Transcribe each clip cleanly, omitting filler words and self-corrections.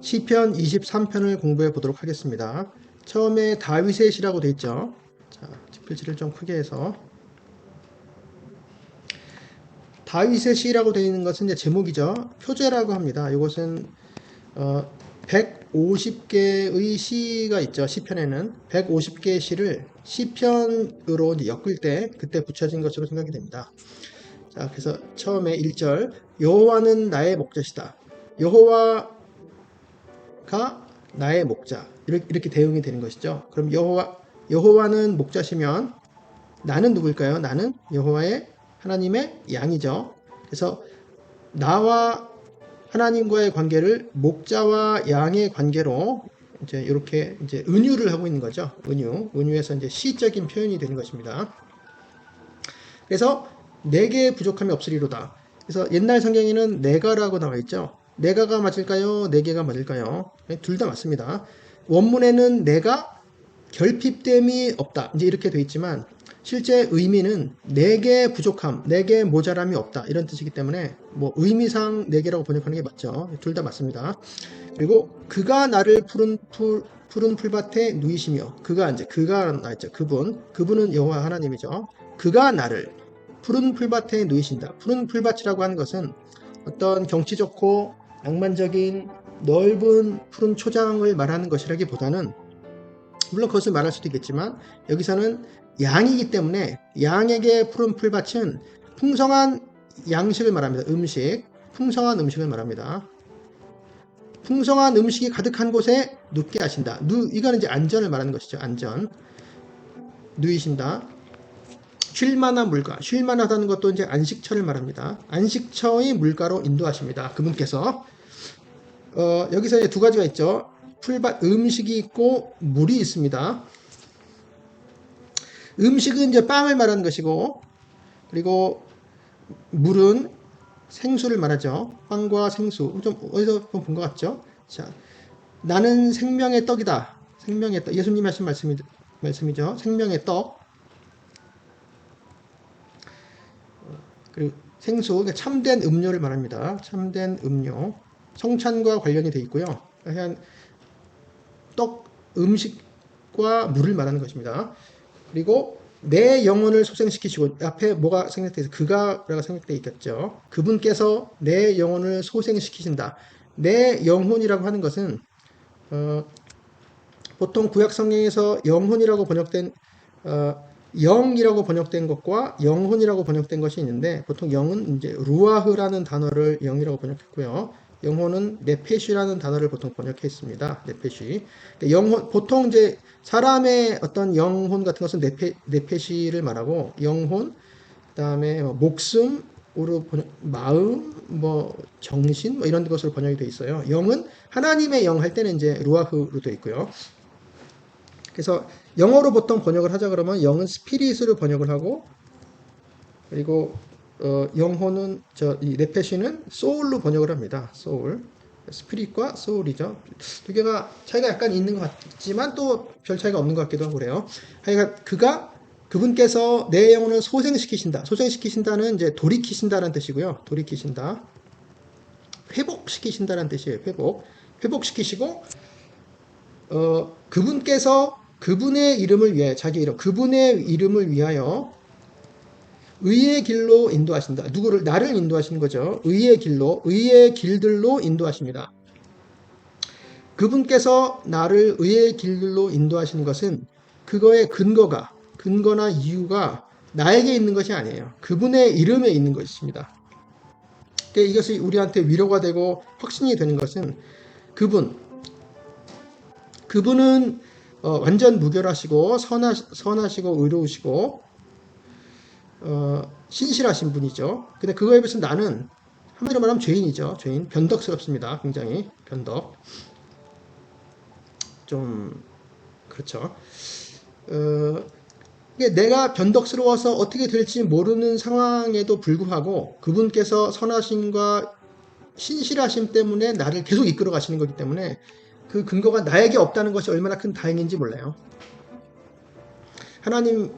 시편 23편을 공부해 보도록 하겠습니다. 처음에 다윗의 시라고 되어 있죠. 자, 필지를 좀 크게 해서 다윗의 시라고 되어 있는 것은 이제 제목이죠. 표제라고 합니다. 이것은 150개의 시가 있죠. 시편에는 150개의 시를 시편으로 이제 엮을 때 그때 붙여진 것으로 생각이 됩니다. 자, 그래서 처음에 1절 여호와는 나의 목자시다. 여호와가 나의 목자. 이렇게 대응이 되는 것이죠. 그럼 여호와는 목자시면 나는 누구일까요? 나는 여호와의 하나님의 양이죠. 그래서 나와 하나님과의 관계를 목자와 양의 관계로 이제 이렇게 이제 은유를 하고 있는 거죠. 은유에서 이제 시적인 표현이 되는 것입니다. 그래서 내게 부족함이 없으리로다. 그래서 옛날 성경에는 내가라고 나와 있죠. 내가가 맞을까요? 내게가 맞을까요? 둘 다 맞습니다. 원문에는 내가 결핍됨이 없다. 이제 이렇게 되어 있지만 실제 의미는 내게 부족함, 내게 모자람이 없다. 이런 뜻이기 때문에 뭐 의미상 내게라고 번역하는 게 맞죠. 둘 다 맞습니다. 그리고 그가 나를 푸른 풀밭에 누이시며 그가 나있죠. 그분은 여호와 하나님이죠. 그가 나를 푸른 풀밭에 누이신다. 푸른 풀밭이라고 하는 것은 어떤 경치 좋고 낭만적인 넓은 푸른 초장을 말하는 것이라기보다는 물론 그것을 말할 수도 있겠지만 여기서는 양이기 때문에 양에게 푸른 풀밭은 풍성한 양식을 말합니다. 풍성한 음식을 말합니다. 풍성한 음식이 가득한 곳에 눕게 하신다. 이거는 이제 안전을 말하는 것이죠. 안전. 누이신다. 쉴만한 물가. 쉴만하다는 것도 이제 안식처를 말합니다. 안식처의 물가로 인도하십니다. 그분께서 여기서 이제 두 가지가 있죠. 풀밭 음식이 있고 물이 있습니다. 음식은 이제 빵을 말하는 것이고 그리고 물은 생수를 말하죠. 빵과 생수. 좀 어디서 본 것 같죠? 자, 나는 생명의 떡이다. 생명의 떡. 예수님이 하신 말씀이죠. 생명의 떡. 그리고 생수, 그러니까 참된 음료를 말합니다. 참된 음료. 성찬과 관련이 되어 있고요. 그냥 음식과 물을 말하는 것입니다. 그리고 내 영혼을 소생시키시고 앞에 뭐가 생략되어 있어요? 그가라고 생략되어 있겠죠. 그분께서 내 영혼을 소생시키신다. 내 영혼이라고 하는 것은 보통 구약 성경에서 영혼이라고 번역된 영이라고 번역된 것과 영혼이라고 번역된 것이 있는데 보통 영은 이제 루아흐라는 단어를 영이라고 번역했고요. 영혼은 네페시라는 단어를 보통 번역했습니다. 네페시. 영혼 보통 이제 사람의 어떤 영혼 같은 것은 네페시를 말하고 영혼, 그다음에 목숨으로 마음, 정신 이런 것으로 번역이 되어 있어요. 영은 하나님의 영 할 때는 이제 루아흐로 되어 있고요. 그래서 영어로 보통 번역을 하자 그러면 영은 스피릿으로 번역을 하고 그리고 영혼은 이 네페시는 소울로 번역을 합니다. 소울. 스피릿과 소울이죠. 두 개가 차이가 약간 있는 것 같지만 또 별 차이가 없는 것 같기도 하고 그래요. 하여간 그분께서 내 영혼을 소생시키신다. 소생시키신다는 이제 돌이키신다는 뜻이고요. 돌이키신다. 회복시키신다는 뜻이에요. 회복시키시고 그분께서 그분의 이름을 위해 그분의 이름을 위하여 의의 길로 인도하신다. 나를 인도하시는 거죠. 의의 길들로 인도하십니다. 그분께서 나를 의의 길로 인도하시는 것은 그거의 근거나 이유가 나에게 있는 것이 아니에요. 그분의 이름에 있는 것입니다. 이것이 우리한테 위로가 되고 확신이 되는 것은 그분은 완전 무결하시고 선하시고 의로우시고 신실하신 분이죠. 근데 그거에 비해서 나는 한마디로 말하면 죄인이죠. 죄인. 변덕스럽습니다. 굉장히 좀 그렇죠. 내가 변덕스러워서 어떻게 될지 모르는 상황에도 불구하고 그분께서 선하심과 신실하심 때문에 나를 계속 이끌어 가시는 거기 때문에 그 근거가 나에게 없다는 것이 얼마나 큰 다행인지 몰라요.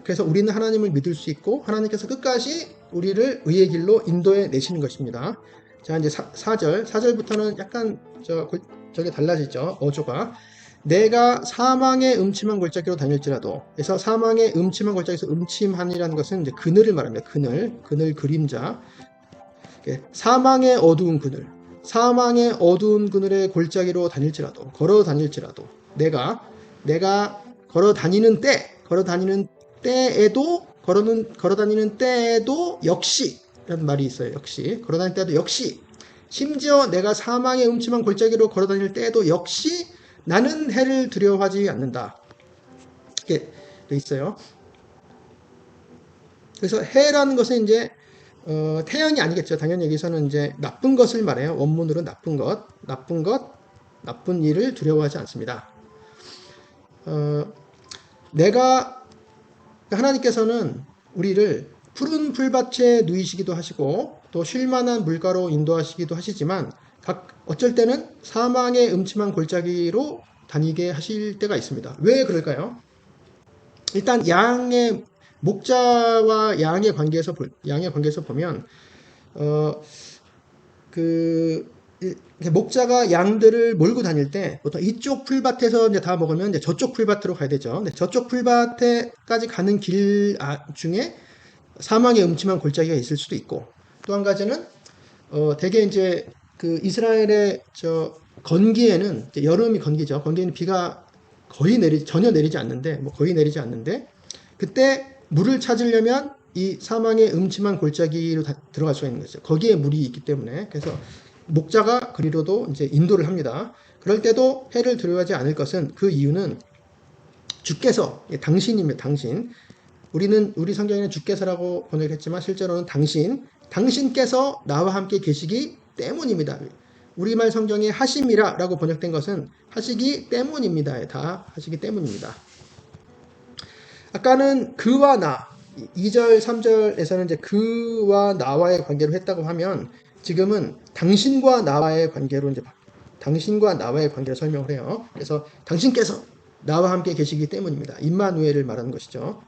그래서 우리는 하나님을 믿을 수 있고 하나님께서 끝까지 우리를 의의 길로 인도해 내시는 것입니다. 자, 이제 4절부터는 약간 저게 달라지죠. 어조가. 내가 사망의 음침한 골짜기로 다닐지라도. 그래서 사망의 음침한 골짜기에서 음침한이라는 것은 이제 그늘을 말합니다. 그늘 그림자. 사망의 어두운 그늘, 사망의 어두운 그늘의 골짜기로 다닐지라도, 걸어 다닐지라도, 내가 걸어 다니는 때에도, 걸어 다니는 때에도 역시, 라는 말이 있어요. 역시. 걸어 다닐 때도 역시. 심지어 내가 사망의 음침한 골짜기로 걸어 다닐 때에도 역시 나는 해를 두려워하지 않는다. 이렇게 돼 있어요. 그래서 해라는 것은 이제 태양이 아니겠죠. 당연히 여기서는 이제 나쁜 것을 말해요. 원문으로 나쁜 것, 나쁜 일을 두려워하지 않습니다. 하나님께서는 우리를 푸른 풀밭에 누이시기도 하시고 또 쉴만한 물가로 인도하시기도 하시지만 어쩔 때는 사망의 음침한 골짜기로 다니게 하실 때가 있습니다. 왜 그럴까요? 일단 목자와 양의 관계에서 보면 목자가 양들을 몰고 다닐 때 보통 이쪽 풀밭에서 이제 다 먹으면 이제 저쪽 풀밭으로 가야 되죠. 근데 저쪽 풀밭에까지 가는 길 중에 사망의 음침한 골짜기가 있을 수도 있고, 또 한 가지는 대개 이제 그 이스라엘의 건기에는 이제 여름이 건기죠. 건기에는 비가 전혀 내리지 않는데, 거의 내리지 않는데, 그때 물을 찾으려면 이 사망의 음침한 골짜기로 들어갈 수가 있는 거죠. 거기에 물이 있기 때문에. 그래서 목자가 그리로도 이제 인도를 합니다. 그럴 때도 해를 두려워하지 않을 것은 그 이유는 주께서, 당신입니다. 당신. 우리 성경에는 주께서라고 번역했지만 실제로는 당신께서 나와 함께 계시기 때문입니다. 우리말 성경에 하심이라 라고 번역된 것은 하시기 때문입니다. 다 하시기 때문입니다. 아까는 그와 나, 2절, 3절에서는 이제 그와 나와의 관계로 했다고 하면 지금은 당신과 나와의 관계로 설명을 해요. 그래서 당신께서 나와 함께 계시기 때문입니다. 임마누엘을 말하는 것이죠.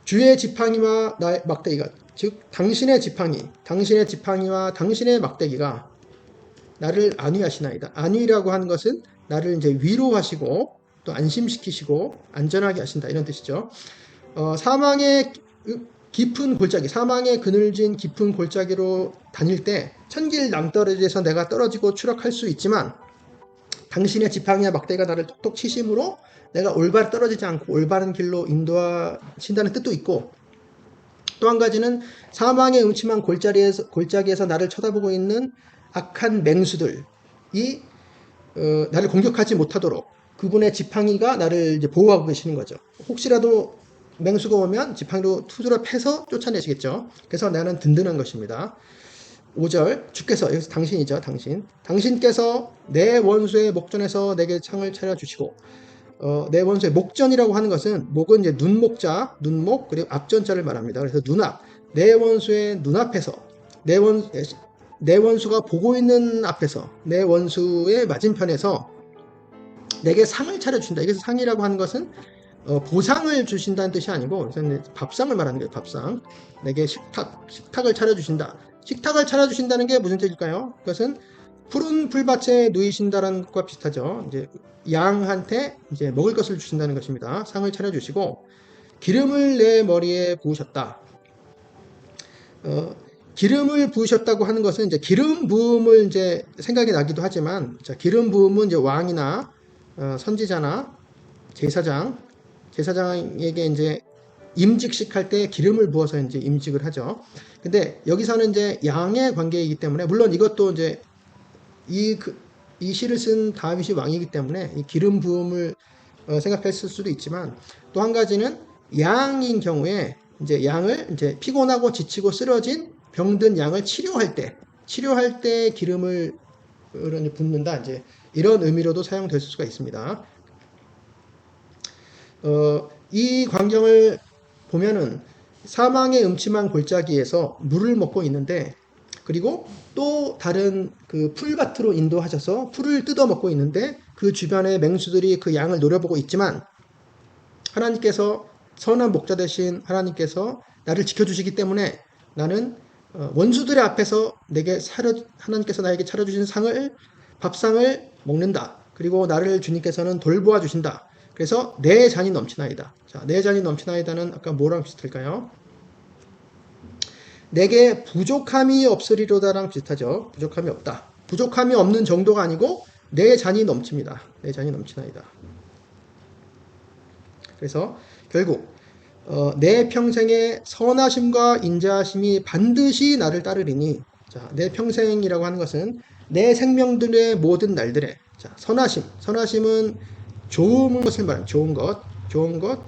주의 지팡이와 나의 막대기가, 즉 당신의 지팡이와 당신의 막대기가 나를 안위하시나이다. 안위라고 하는 것은 나를 이제 위로하시고 또 안심시키시고 안전하게 하신다, 이런 뜻이죠. 사망의 깊은 골짜기, 사망의 그늘진 깊은 골짜기로 다닐 때 천길 낭떠러지에서 내가 떨어지고 추락할 수 있지만 당신의 지팡이와 막대기가 나를 톡톡 치심으로 내가 올바로 떨어지지 않고 올바른 길로 인도하신다는 뜻도 있고, 또 한 가지는 사망의 음침한 골짜기에서 나를 쳐다보고 있는 악한 맹수들이 나를 공격하지 못하도록 그분의 지팡이가 나를 이제 보호하고 계시는 거죠. 혹시라도 맹수가 오면 지팡이로 투수로 패서 쫓아내시겠죠. 그래서 나는 든든한 것입니다. 5절, 주께서, 여기서 당신이죠. 당신께서 내 원수의 목전에서 내게 창을 차려주시고, 내 원수의 목전이라고 하는 것은, 목은 이제 눈목, 그리고 앞전자를 말합니다. 그래서 눈앞, 내 원수의 눈앞에서, 내 원수가 보고 있는 앞에서, 내 원수의 맞은편에서 내게 상을 차려주신다. 이것은 상이라고 하는 것은 보상을 주신다는 뜻이 아니고 밥상을 말하는 거예요. 밥상. 내게 식탁을 차려주신다. 식탁을 차려주신다는 게 무슨 뜻일까요? 그것은 푸른 풀밭에 누이신다라는 것과 비슷하죠. 이제 양한테 이제 먹을 것을 주신다는 것입니다. 상을 차려주시고 기름을 내 머리에 부으셨다. 기름을 부으셨다고 하는 것은 이제 기름 부음을 이제 생각이 나기도 하지만, 기름 부음은 이제 왕이나 선지자나 제사장에게 이제 임직식 할 때 기름을 부어서 이제 임직을 하죠. 근데 여기서는 이제 양의 관계이기 때문에, 물론 이것도 이제 이 시를 쓴 다윗이 왕이기 때문에 이 기름 부음을 생각했을 수도 있지만, 또 한 가지는 양인 경우에 이제 양을 이제 피곤하고 지치고 쓰러진 병든 양을 치료할 때 기름을 붓는다, 이제 이런 의미로도 사용될 수가 있습니다. 이 광경을 보면은 사망의 음침한 골짜기에서 물을 먹고 있는데, 그리고 또 다른 그 풀밭으로 인도하셔서 풀을 뜯어 먹고 있는데 그 주변에 맹수들이 그 양을 노려보고 있지만, 하나님께서, 선한 목자 되신 하나님께서 나를 지켜주시기 때문에 나는 원수들의 앞에서 하나님께서 나에게 차려주신 밥상을 먹는다. 그리고 나를 주님께서는 돌보아 주신다. 그래서 내 잔이 넘치나이다. 자, 내 잔이 넘치나이다는 아까 뭐랑 비슷할까요? 내게 부족함이 없으리로다랑 비슷하죠. 부족함이 없다. 부족함이 없는 정도가 아니고 내 잔이 넘칩니다. 내 잔이 넘치나이다. 그래서 결국 내 평생의 선하심과 인자하심이 반드시 나를 따르리니, 자, 내 평생이라고 하는 것은 내 생명들의 모든 날들에, 자, 선하심은 좋은 것을 말합니다. 좋은 것.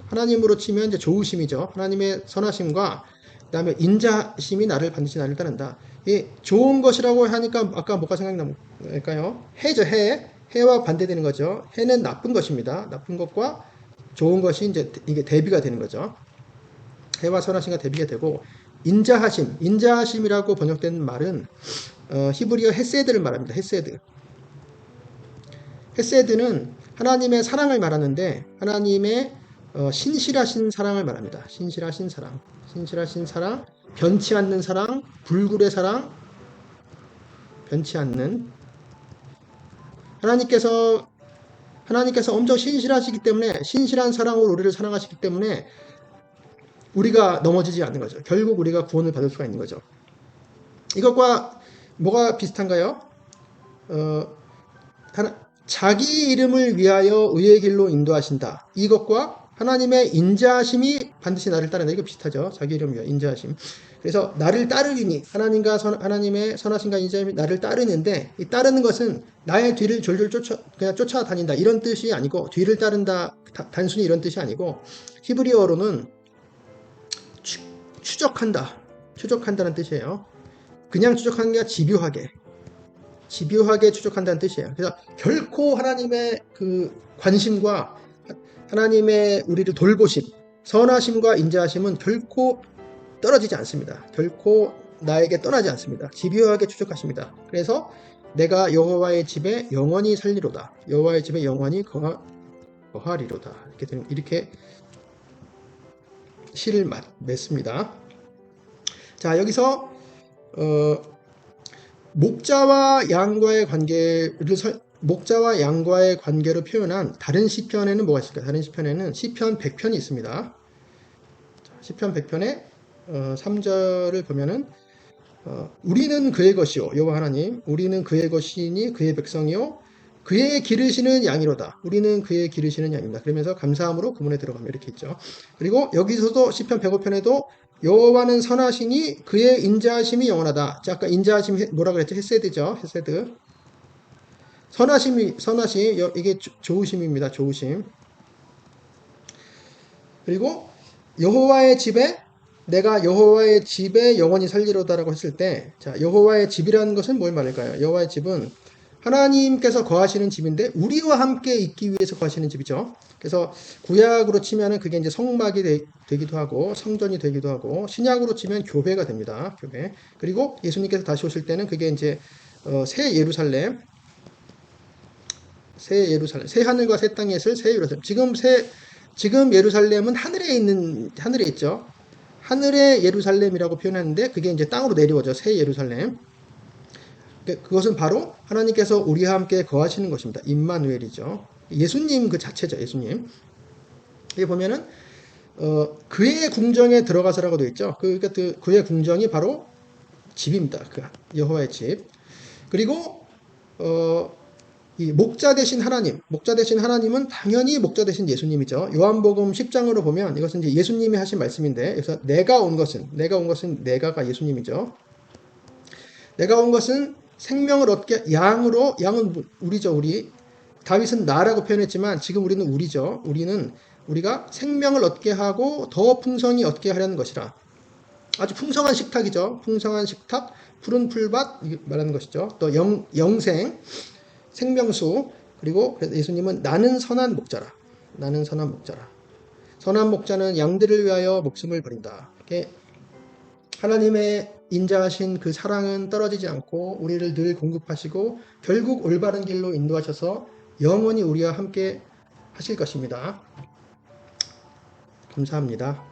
하나님으로 치면 이제 좋으심이죠. 하나님의 선하심과 그다음에 인자심이 반드시 나를 따른다. 이 좋은 것이라고 하니까 아까 뭐가 생각날까요? 해죠, 해. 해와 반대되는 거죠. 해는 나쁜 것입니다. 나쁜 것과 좋은 것이 이제 이게 대비가 되는 거죠. 해와 선하심과 대비가 되고, 인자하심이라고 번역된 말은 히브리어 헤세드를 말합니다. 헤세드는 하나님의 사랑을 말하는데 하나님의 신실하신 사랑을 말합니다. 신실하신 사랑, 변치 않는 사랑, 불굴의 사랑, 변치 않는. 하나님께서 엄청 신실하시기 때문에, 신실한 사랑으로 우리를 사랑하시기 때문에 우리가 넘어지지 않는 거죠. 결국 우리가 구원을 받을 수가 있는 거죠. 이것과 뭐가 비슷한가요? 자기 이름을 위하여 의의 길로 인도하신다. 이것과 하나님의 인자하심이 반드시 나를 따른다. 이거 비슷하죠. 자기 이름을 위하여 인자하심. 그래서 나를 따르리니, 하나님의 선하심과 인자하심이 나를 따르는데, 이 따르는 것은 나의 뒤를 졸졸 그냥 쫓아다닌다, 이런 뜻이 아니고, 뒤를 따른다 단순히 이런 뜻이 아니고, 히브리어로는 추적한다는 뜻이에요. 그냥 추적하는 게 아니라 집요하게 추적한다는 뜻이에요. 그래서 결코 하나님의 그 관심과 하나님의 우리를 돌보심, 선하심과 인자하심은 결코 떨어지지 않습니다. 결코 나에게 떠나지 않습니다. 집요하게 추적하십니다. 그래서 내가 여호와의 집에 영원히 살리로다. 여호와의 집에 영원히 거하리로다. 이렇게 시를 맺습니다. 자, 여기서 목자와 양과의 관계로 표현한 다른 시편에는 뭐가 있을까요? 다른 시편에는 시편 100편이 있습니다. 시편 100편의 3절을 보면은 우리는 그의 것이요, 여호와 하나님, 우리는 그의 것이니 그의 백성이요, 그의 기르시는 양이로다. 우리는 그의 기르시는 양입니다. 그러면서 감사함으로 그 문에 들어가면 이렇게 있죠. 그리고 여기서도 시편 105편에도 여호와는 선하시니 그의 인자하심이 영원하다. 자, 아까 인자하심이 뭐라 그랬죠? 헤세드죠. 헤세드. 선하심, 이게 좋으심입니다. 좋으심. 그리고 내가 여호와의 집에 영원히 살리로다라고 했을 때, 자, 여호와의 집이라는 것은 뭘 말할까요? 여호와의 집은 하나님께서 거하시는 집인데 우리와 함께 있기 위해서 거하시는 집이죠. 그래서 구약으로 치면은 그게 이제 성막이 되기도 하고 성전이 되기도 하고, 신약으로 치면 교회가 됩니다. 교회. 그리고 예수님께서 다시 오실 때는 그게 이제 새 예루살렘, 새 하늘과 새 땅에 있을 새 예루살렘. 지금 예루살렘은 하늘에 있죠. 하늘의 예루살렘이라고 표현하는데 그게 이제 땅으로 내려오죠. 새 예루살렘. 그것은 바로 하나님께서 우리와 함께 거하시는 것입니다. 임마누엘이죠. 예수님 그 자체죠. 예수님. 여기 보면은 그의 궁정에 들어가서라고 되어 있죠. 그러니까 그의 궁정이 바로 집입니다. 그 여호와의 집. 그리고 이 목자 되신 하나님은 당연히 목자 되신 예수님이죠. 요한복음 10장으로 보면 이것은 이제 예수님이 하신 말씀인데, 그래서 내가 온 것은 내가가 예수님이죠. 내가 온 것은 생명을 얻게, 양은 우리죠. 우리 다윗은 나라고 표현했지만 지금 우리는 우리죠. 우리가 생명을 얻게 하고 더 풍성히 얻게 하려는 것이라. 아주 풍성한 식탁이죠. 풍성한 식탁, 푸른 풀밭 말하는 것이죠. 또 영생, 생명수. 그리고 예수님은 나는 선한 목자라. 선한 목자는 양들을 위하여 목숨을 버린다. 이렇게 하나님의 인자하신 그 사랑은 떨어지지 않고 우리를 늘 공급하시고 결국 올바른 길로 인도하셔서 영원히 우리와 함께 하실 것입니다. 감사합니다.